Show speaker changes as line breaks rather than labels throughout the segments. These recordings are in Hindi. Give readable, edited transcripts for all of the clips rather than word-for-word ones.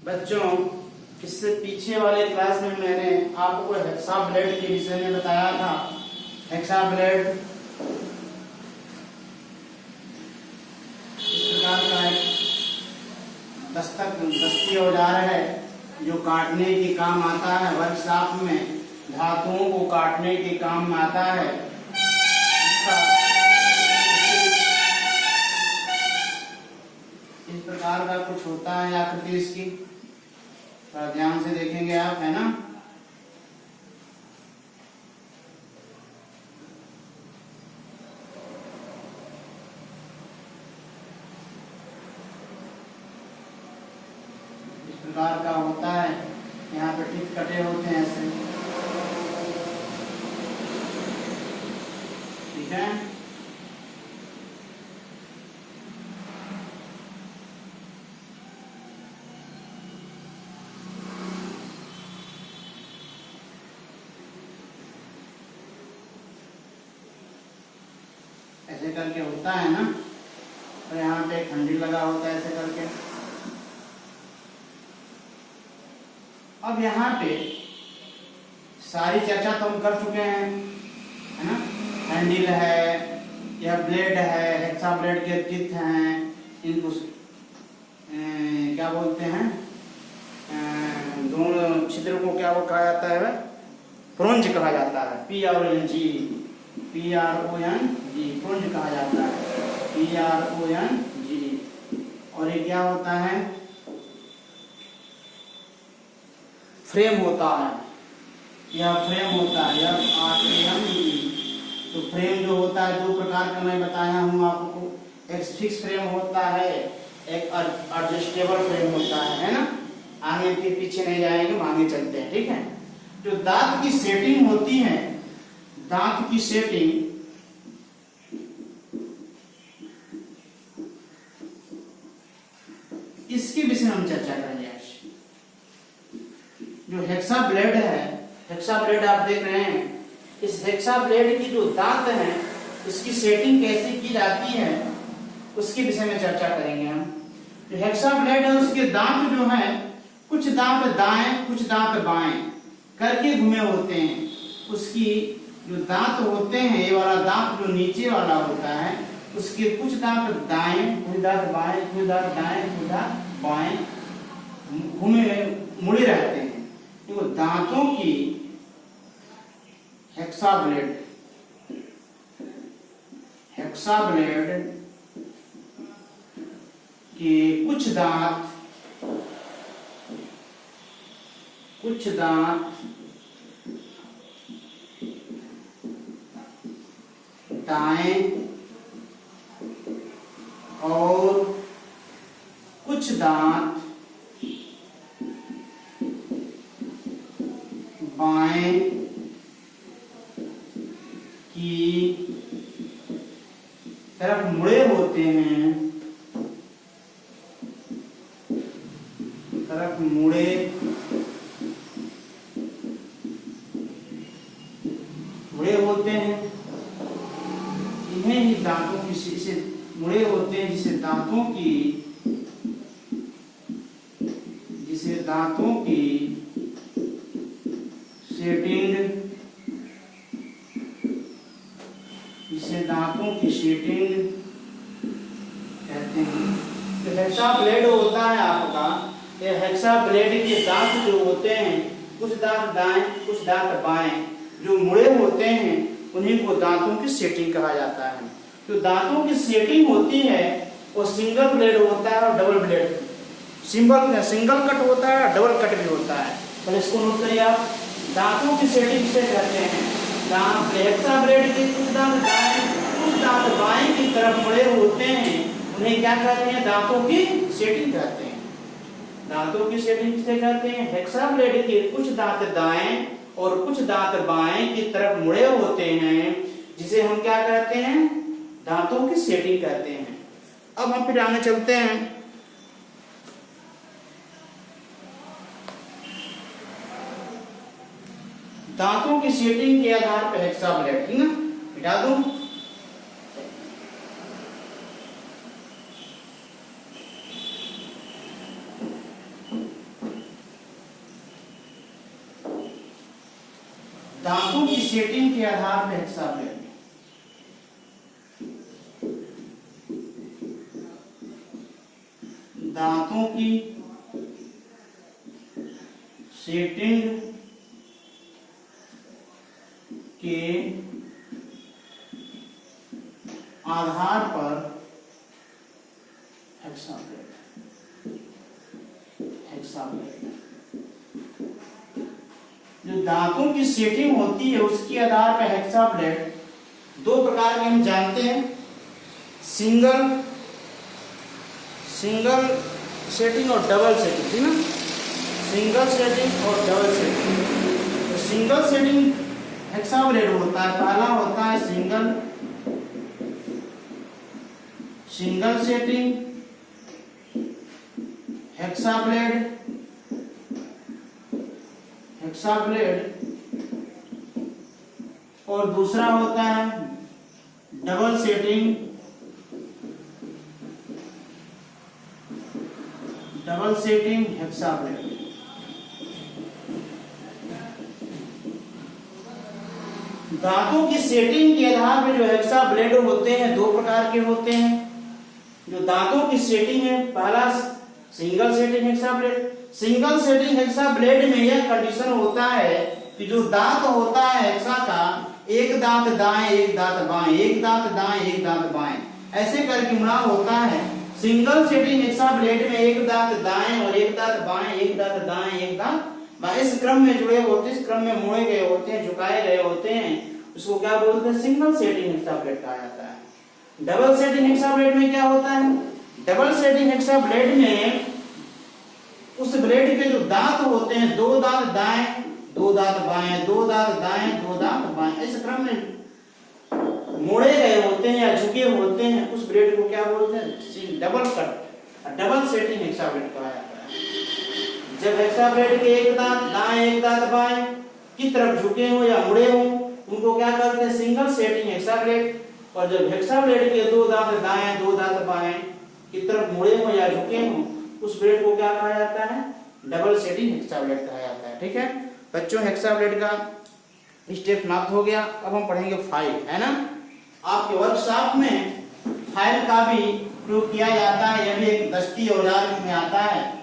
बच्चों, इससे पीछे वाले क्लास में मैंने आपको हेक्साब्लेड के विषय में बताया था। हेक्साब्लेड इस प्रकार का एक दस्ती औजार है जो काटने के काम आता है। वर्कशॉप में धातुओं को काटने के काम में आता है। इस प्रकार का कुछ होता है आकृति इसकी, थोड़ा ध्यान से देखेंगे आप, है ना। इस प्रकार का होता है, यहाँ पे टिप कटे होते हैं ऐसे, ठीक है। ऐसे करके होता है ना, और यहाँ पे खंडी लगा होता है ऐसे करके। अब यहाँ पे सारी चर्चा तो हम कर चुके हैं, है ना। हैंडल है, यह ब्लेड है, हेक्साब्लेड के टीथ हैं, इनको क्या बोलते हैं, दोनों छिद्र को क्या वो कहा जाता है, फ्रोंज कहा जाता है। PRONG, फ्रोंज कहा जाता है, PRONG। और ये क्या होता है, फ्रेम होता है, यह फ्रेम होता है, यह FRAME। तो फ्रेम जो होता है दो प्रकार का मैं बताया हूँ आपको। एक फिक्स फ्रेम होता है, एक एडजस्टेबल फ्रेम होता है ना। आगे के पीछे नहीं जाएंगे, आगे चलते हैं, ठीक है। जो दांत की सेटिंग होती है, दांत की सेटिंग, इसके विषय में हम चर्चा करेंगे आज। जो हेक्साब्लेड है, हेक्साब्लेड आप देख रहे हैं, इस हेक्साब्लेड की जो दांत है उसकी सेटिंग कैसे की जाती है उसके विषय में चर्चा करेंगे हम। जो हेक्साब्लेड है उसके दांत जो है, कुछ दांत दाएं कुछ दांत बाएं करके घुमे होते हैं। उसकी जो दांत होते हैं, ये वाला दांत जो नीचे वाला होता है, उसके कुछ दांत दाएं कुछ दांत बाएं, कुछ दांत दाएं कुछ दांत बाएं मुड़े रहते हैं। तो दांतों की हेक्साब्लेड के कुछ दांत दाएं और कुछ दांत बाएं की तरफ मुड़े होते हैं, मुड़े होते हैं। इन्हें ही दांतों की से मुड़े होते हैं, जिसे दांतों की सेटिंग कहते हैं। तो हेक्साब्लेड होता है आपका, ये हेक्साब्लेड के दांत जो होते हैं, कुछ दांत दाएं कुछ दांत बाएं जो मुड़े होते हैं, उन्हीं को दांतों की सेटिंग कहा जाता है। तो दांतों की सेटिंग होती है वो सिंगल ब्लेड होता है और डबल ब्लेड, सिंगल कट होता है और डबल कट भी होता है। तो इसको नोट करिए आप। दांतों की सेटिंग से कहते हैं, दांत हेक्साब्लेड के कुछ दांत दाएं कुछ दांत बाएं की तरफ मुड़े होते हैं, उन्हें क्या कहते हैं, दांतों की सेटिंग कहते हैं। दांतों की सेटिंग किसे कहते हैं, हेक्साब्लेड के कुछ दांत दाएं और कुछ दांत बाएं की तरफ मुड़े होते हैं, जिसे हम क्या कहते हैं, दांतों की सेटिंग कहते हैं। अब हम फिर आगे चलते हैं। दांतों की सेटिंग के आधार पर हेक्साब्लेड, ठीक है, मिटा दूं। दांतों की सेटिंग के आधार पर हेक्साब्लेड, दांतों की सेटिंग के आधार पर हेक्साब्लेड, जो दांतों की सेटिंग होती है उसके आधार पर हेक्साब्लेड दो प्रकार के हम जानते हैं, सिंगल सेटिंग और डबल सेटिंग, ठीक ना, सिंगल सेटिंग और डबल सेटिंग। तो सिंगल सेटिंग हेक्साब्लेड होता है, पहला होता है सिंगल सेटिंग हेक्साब्लेड और दूसरा होता है डबल सेटिंग हेक्साब्लेड। दांतों की सेटिंग के आधार पर जो हेक्साब्लेड होते हैं दो प्रकार के होते हैं। जो दांतों की सेटिंग है, पहला सिंगल सेटिंग हेक्साब्लेड। सिंगल सेटिंग हेक्साब्लेड में यह कंडीशन होता है कि जो दांत होता है हेक्सा का, एक दांत दाएं एक दांत बाएं, एक दांत दाएं एक दांत बाएं, ऐसे करके मुड़ा होता है। सिंगल सेटिंग हेक्साब्लेड में एक दांत दाएं और एक दांत बाएं, एक दांत दाएं एक दांत बाएं, इस क्रम में जुड़े होते हैं, इस क्रम में मुड़े गए होते हैं, झुकाए गए होते हैं, उसको क्या बोलते हैं, सिंगल सेटिंग हेक्साब्लेड कहा जाता है। डबल सेटिंग हेक्साब्लेड में क्या होता है, डबल सेटिंग हेक्साब्लेड में उस ब्लेड के जो दांत होते हैं, दो दांत दाएं दो दांत बाएं, दो दांत दाएं दो दांत बाएं, इस क्रम में मोड़े गए होते हैं या झुके होते हैं, उस ब्लेड को क्या बोलते हैं, डबल कट, डबल सेटिंग हेक्साब्लेड कहा जाता है। जब हेक्साब्लेड के एक दांत दाएं एक दांत बाएं की तरफ झुके हो या मुड़े हो, उनको क्या करते हैं, सिंगल सेटिंग हेक्साब्लेड। और जब हेक्साब्लेड के दो दांत दाएं दो दांत बाएं की तरफ मुड़े हो या झुके हो, उस ब्लेड को क्या कहा जाता है, डबल सेटिंग हेक्साब्लेड कहा जाता है। ठीक है बच्चों, हेक्साब्लेड का स्टेप समाप्त हो गया। अब हम पढ़ेंगे फाइल, है ना। आपके वर्कशॉप में फाइल का भी प्रयोग किया जाता है, यह भी एक दस्ती औजार में आता है।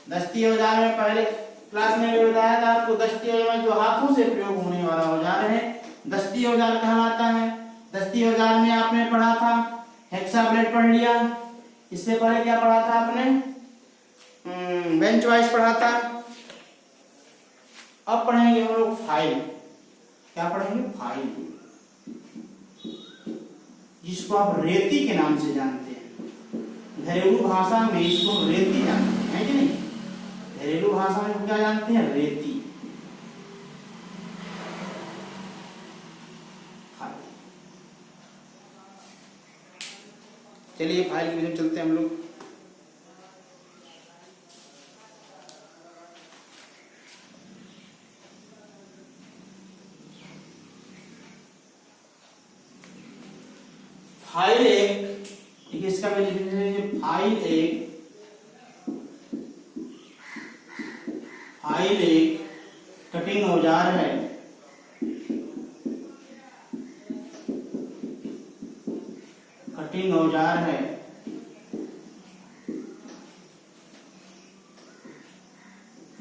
दस्ती औजार में पहले क्लास में भी बताया था आपको, दस्ती औजार जो हाथों से प्रयोग होने वाला औजार है, दस्ती औजार कहलाता है। दस्ती औजार में आपने पढ़ा था, हेक्साब्लेड पढ़ लिया, इससे पहले क्या पढ़ा था आपने, बेंच वाइज पढ़ा था। अब पढ़ेंगे हम लोग फाइल। क्या पढ़ेंगे, फाइल, जिसको आप रेती के नाम से जानते हैं। घरेलू भाषा में इसको रेती जानते हैं कि नहीं, घरेलू भाषा में क्या जानते हैं, रेती। चलिए फाइल की तरफ चलते हैं हम लोग। फाइल एक, इसका फाइल एक कटिंग औजार है। कटिंग औजार है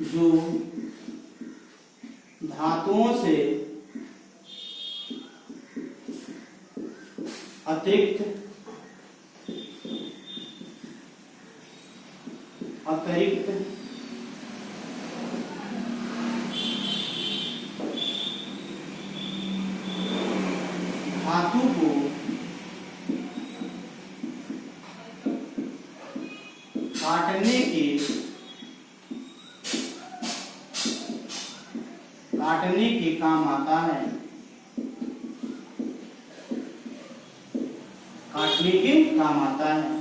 जो धातुओं से अतिरिक्त धातु को काटने के काम आता है, काटने के काम आता है।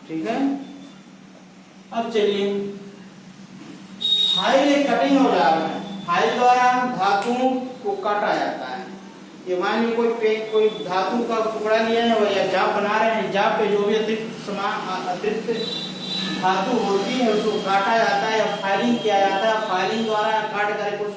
ठीक है, अब चलिए, फाइल एक कटिंग औजार है। फाइल द्वारा धातुओं को काटा जाता है। ये मान लो कोई धातु का टुकड़ा लिया है या जाप बना रहे हैं, जाप पे जो भी अतिरिक्त धातु होती है उसको काटा जाता है या फाइलिंग किया जाता है। फाइलिंग द्वारा काट कर उस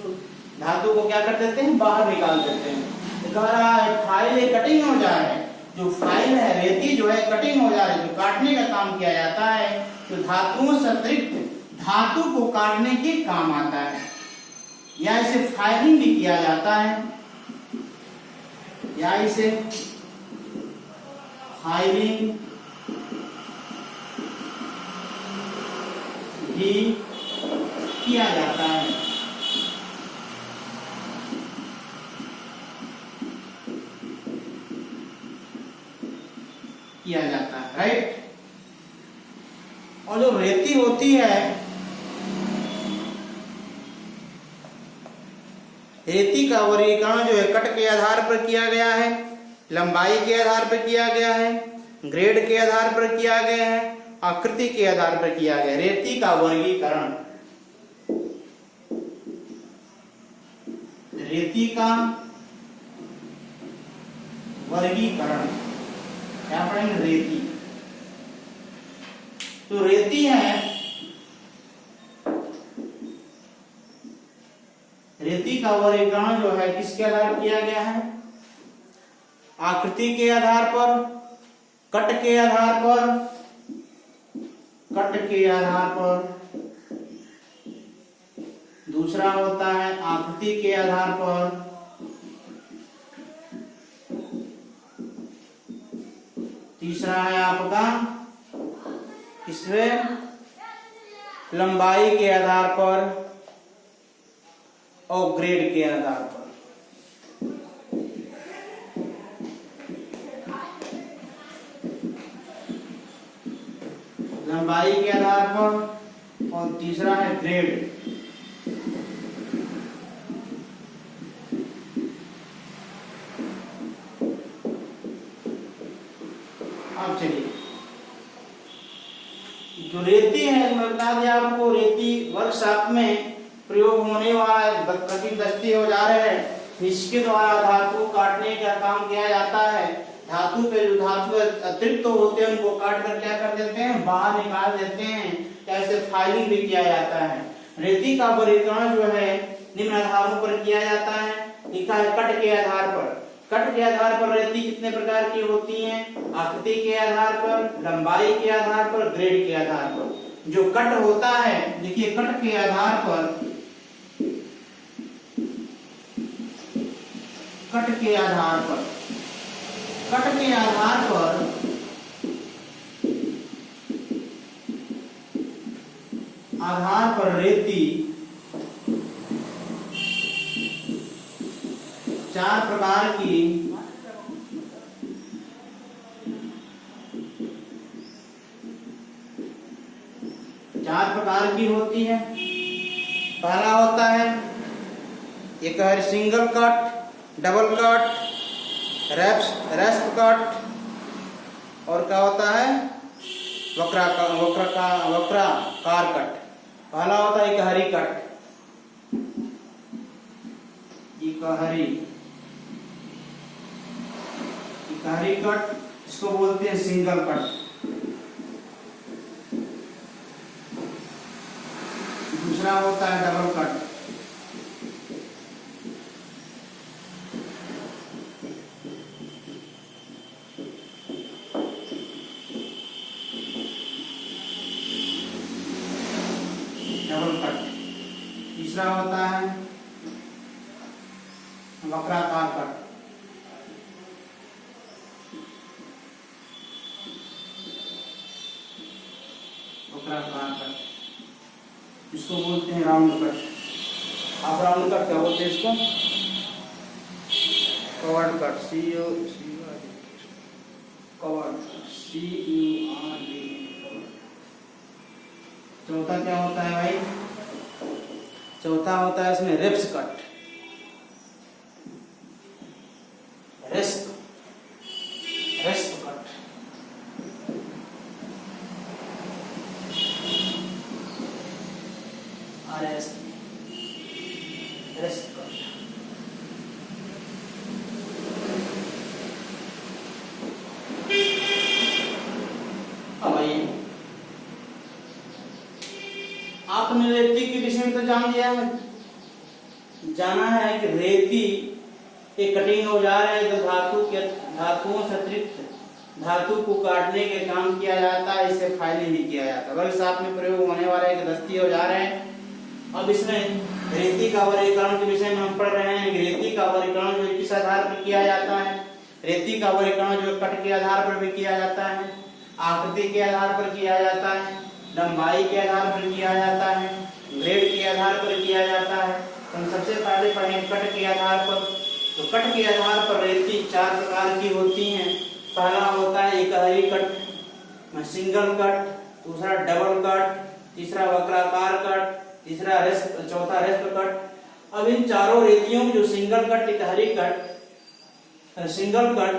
धातु को क्या कर देते हैं, बाहर निकाल देते हैं। द्वारा फाइल कटिंग हो जाए, जो फाइल है रेती जो है कटिंग हो जाए, जो काटने का काम किया जाता है, तो धातुओं से अतिरिक्त धातु को काटने के काम आता है, या इसे फाइलिंग भी किया जाता है, या इसे फाइलिंग भी किया जाता है। राइट। और जो रेती होती है, रेती का वर्गीकरण जो है कट के आधार पर किया गया है, लंबाई के आधार पर किया गया है, ग्रेड के आधार पर किया गया है, आकृति के आधार पर किया गया। रेती का वर्गीकरण, रेती का वर्गीकरण क्या पढ़ेंगे, रेती। तो रेती है, रेती का वर्गीकरण जो है किसके आधार पर किया गया है, आकृति के आधार पर, कट के आधार पर, कट के आधार पर, दूसरा होता है आकृति के आधार पर, तीसरा है आपका इसमें लंबाई के आधार पर और ग्रेड के आधार पर। लंबाई के आधार पर और तीसरा है ग्रेड। अब चलिए, जो रेती है मैं बता दिया आपको, रेती वर्कशॉप में प्रयोग होने वाला कभी दस्ते औजार है, इसके द्वारा धातु काटने का काम किया जाता है। धातु पे जो धातु अतिरिक्त होते हैं उनको काट कर क्या कर देते हैं, बाहर निकाल देते हैं, ऐसे फाइलिंग भी किया जाता है। रेती का वर्गीकरण जो है निम्न आधारों पर किया जाता है। लिखा है कट के आधार पर। कट के आधार पर रेती कितने प्रकार की होती है, आकृति के आधार पर, लंबाई के आधार पर, ग्रेड के आधार पर। जो कट होता है, देखिए कट के आधार पर, कट के आधार पर, कट के आधार पर रेती चार प्रकार की होती है। पहला होता है एक है single cut, double cut, रेस्प cut, और क्या होता है वक्राकार कट। पहला होता है इकहरी कट, इकहरी कट, इसको बोलते हैं सिंगल कट। दूसरा होता है डबल कट, तीसरा होता है वक्राकार कट, इसको बोलते हैं राउंड कट। आप राउंड कट क्या बोलते हैं इसको, कवर्ड कट, कवर्ड, चौथा क्या होता है भाई, चौथा होता है इसमें रेप्स कट, रेस्प कट। रेस्प कट। जाना है कि रेती एक कटिंग औजार है जो धातुओं से अतिरिक्त धातु को काटने के काम किया जाता है, इसे फाइलिंग नहीं किया जाता। वर्कशॉप में प्रयोग होने वाला एक दस्ती औजार है। अब इसमें रेती का वर्गीकरण के विषय में हम पढ़ रहे हैं कि रेती का वर्गीकरण जो किस आधार पर किया जाता है। रेती का वर्गीकरण जो कट के आधार पर भी किया जाता है, आकृति के आधार पर किया जाता है, लंबाई के आधार पर किया जाता है, ग्रेड के आधार पर किया जाता है। तो हम सबसे पहले पढ़ेंगे कट के आधार पर। तो कट के आधार पर रेती 4 प्रकार की होती हैं। पहला होता है इकहरी कट, सिंगल कट, दूसरा डबल कट, तीसरा वक्राकार कट, चौथा रेस्प कट। अब इन चारों रेतियों में जो सिंगल कट, इकहरी cut, single cut,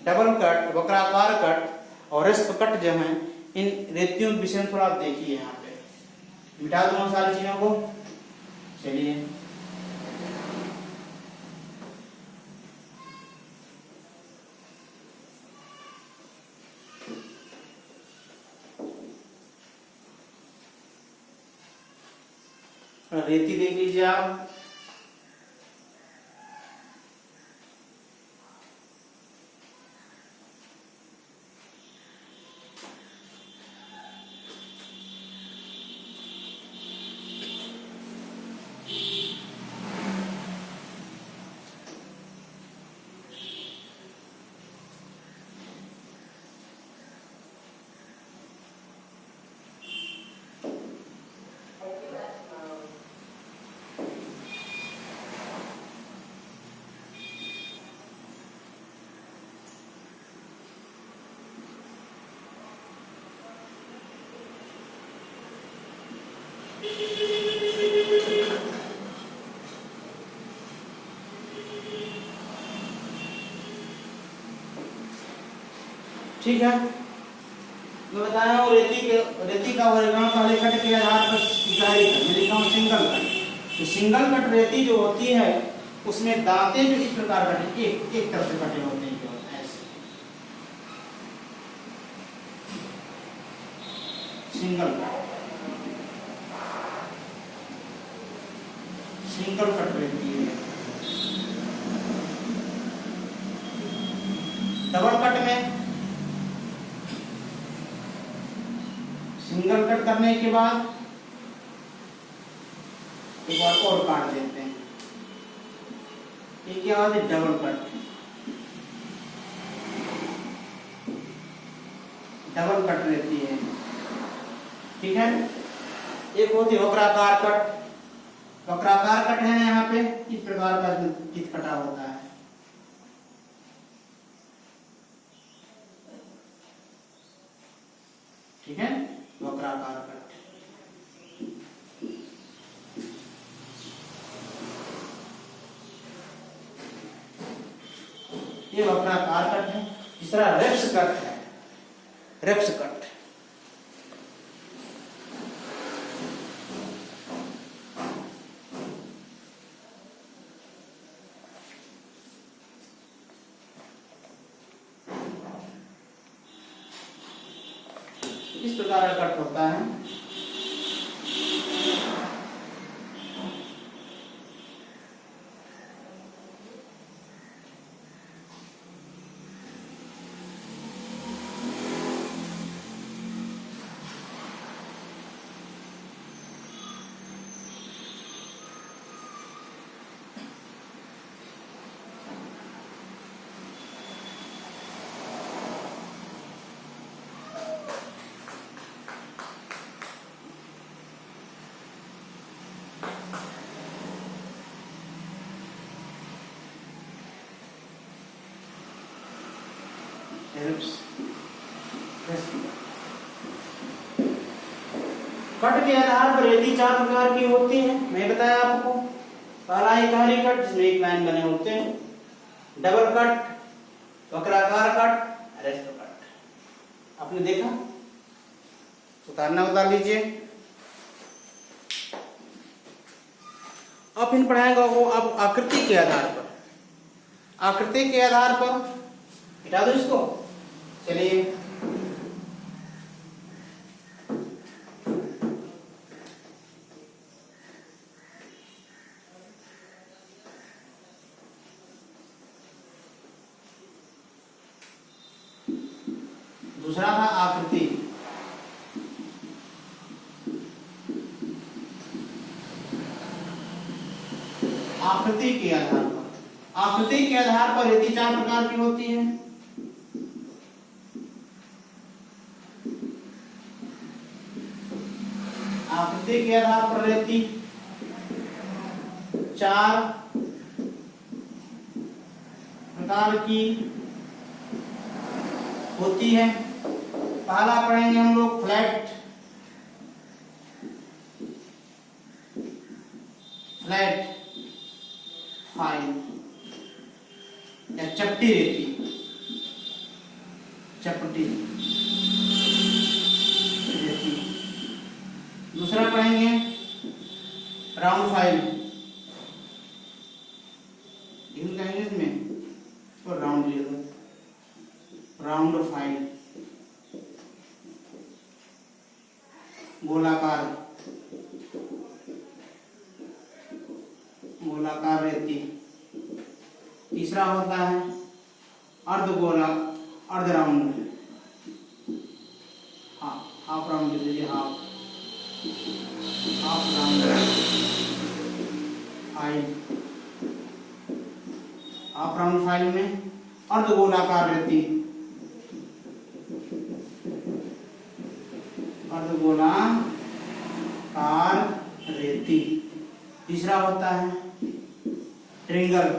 double cut, वक्राकार कट और रेस्प कट जो हैं, इन रेतियों के विषय में थोड़ा आप देखिए। यहाँ पे मिटा दूंगा सारी चीजों को। चलिए रेती देख लीजिए आप। ठीक है, मैं बताया हूँ रेती का वर्गीकरण पहले कट के आधार पर लिखा हूँ सिंगल कट। तो सिंगल कट रेती जो होती है उसमें दांते जो इस प्रकार कटे, एक तरफ से कटे होते हैं, ऐसे सिंगल कट रेती है। डबल कट में सिंगल कट करने के बाद एक बार और काट देते हैं, एक क्या होता है डबल कट। डबल कट रहती है, ठीक है। एक होती है वक्राकार कट। वक्राकार कट है यहाँ पे इस प्रकार का चित कटा होता है, ठीक है, वक्राकार कट। ये वक्राकार कट है। तीसरा रेप्स कट है, रेप्स कट। इस प्रकार का कट होता है। कट के आधार पर रेती 4 प्रकार की होती है, मैं बताया आपको। पहला इकहरी कट जिसमें एक लाइन बने होते हैं, डबल कट, वक्राकार कट, रेस्प कट। आपने देखा, उतारना उतार लीजिए। अब इन पढ़ाएगा वो अब आकृति के आधार पर। आकृति के आधार पर हटा दो इसको। चलिए दूसरा था आकृति। आकृति के आधार पर, आकृति के आधार पर रेती 4 प्रकार की होती है। आकृति के आधार पर रेती 4 प्रकार की होती है। पहला पढ़ेंगे हम लोग फ्लैट, फ्लैट फाइल या चपटी रेती, चपटी रेती। दूसरा पढ़ेंगे राउंड फाइल, कहेंगे इसमें और राउंड ले दो, राउंड फाइल। गोलाकार, गोलाकार रेती। तीसरा होता है अर्धगोला, अर्ध राउंड, हाफ राउंड ले लीजिए, half round file. Half round file में अर्धगोलाकार रेती, अर्धगोलाकार रेती। तीसरा होता है ट्रिंगल,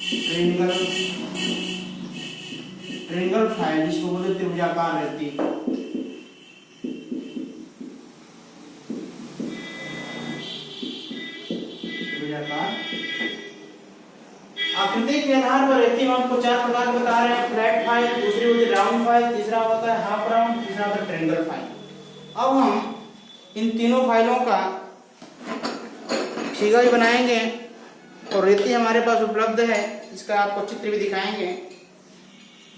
ट्रिंगल, ट्रिंगल फाइल, जिसको बोलते त्रिभुजाकार रेती। त्रिभुजाकार। आकृति के आधार पर रेती में आपको 4 प्रकार बता रहे हैं। फ्लैट फाइल, दूसरी होती है राउंड फाइल, तीसरा होता है हाफ राउंड, तीसरा होता है ट्रायंगल फाइल। अब हम इन तीनों फाइलों का फिगर बनाएंगे और रेती हमारे पास उपलब्ध है, इसका आपको चित्र भी दिखाएंगे।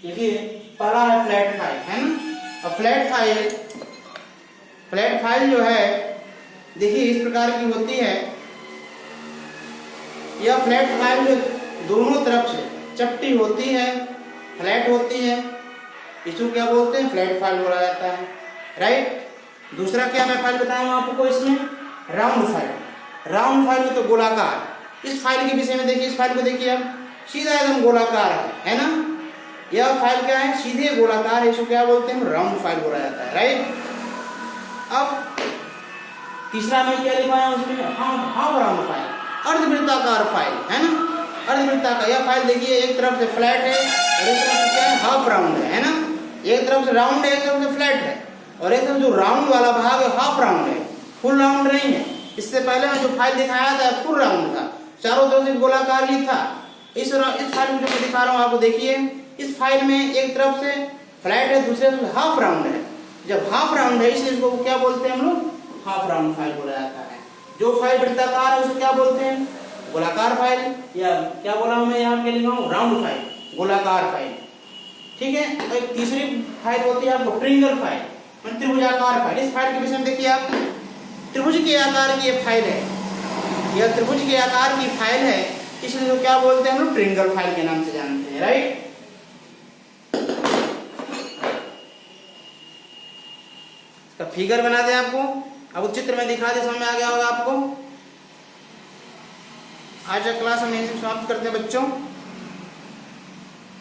देखिए पहला है फ्लैट फाइल, है ना। अब फ्लैट फाइल जो है देखिए इस प्रकार की होती है। यह फ्लैट फाइल जो दोनों तरफ से चपटी होती है, फ्लैट होती है, इसको क्या बोलते हैं, फ्लैट फाइल बोला जाता है, राइट। दूसरा क्या मैं फाइल बताऊं आपको इसमें, राउंड फाइल। राउंड फाइल में तो गोलाकार। इस फाइल के विषय में देखिए, इस फाइल को देखिए अब सीधा एकदम गोलाकार है ना। यह फाइल क्या है, सीधे गोलाकार है, इसको क्या बोलते हैं, राउंड फाइल बोला जाता है, राइट। अब तीसरा मैं क्या लिखवाया उसमें, हाफ राउंड फाइल, अर्धवृत्ताकार फाइल, है ना। अर्धवृत्ताकार यह फाइल देखिए एक तरफ से फ्लैट है और एक तरफ से क्या है, हाफ राउंड है ना। एक तरफ से राउंड है, एक तरफ से फ्लैट है, और एक तरफ जो राउंड वाला भाग है हाफ राउंड है, फुल राउंड नहीं है। इससे पहले मैं जो फाइल दिखाया था फुल राउंड था, चारों तरफ से गोलाकार ही था। इस फाइल में जो मैं दिखा रहा हूँ आपको देखिए, इस फाइल में एक तरफ से फ्लैट है, दूसरे तरफ हाफ राउंड है। जब हाफ राउंड है इसलिए इसको क्या बोलते हैं हम लोग, हाफ राउंड फाइल बोला जाता है। जो फाइल वृत्ताकार है उसको क्या बोलते हैं, गोलाकार फाइल, या क्या बोला हूं मैं यहाँ पे लिखा हूँ, राउंड फाइल, गोलाकार फाइल, ठीक है। एक तीसरी फाइल होती है आपको ट्रिंगल फाइल, त्रिभुजाकार फाइल। इस फाइल के विषय में देखिए आप, त्रिभुज के आकार की ये फाइल है, यह त्रिभुज के आकार की फाइल है, इसलिए जो क्या बोलते हैं हम लोग, ट्रिंगल फाइल के नाम से जानते हैं, राइट। तो फिगर बना दे आपको, अब चित्र में दिखा दे, समझ में आ गया होगा आपको। आज का क्लास हम यहीं से समाप्त करते हैं बच्चों।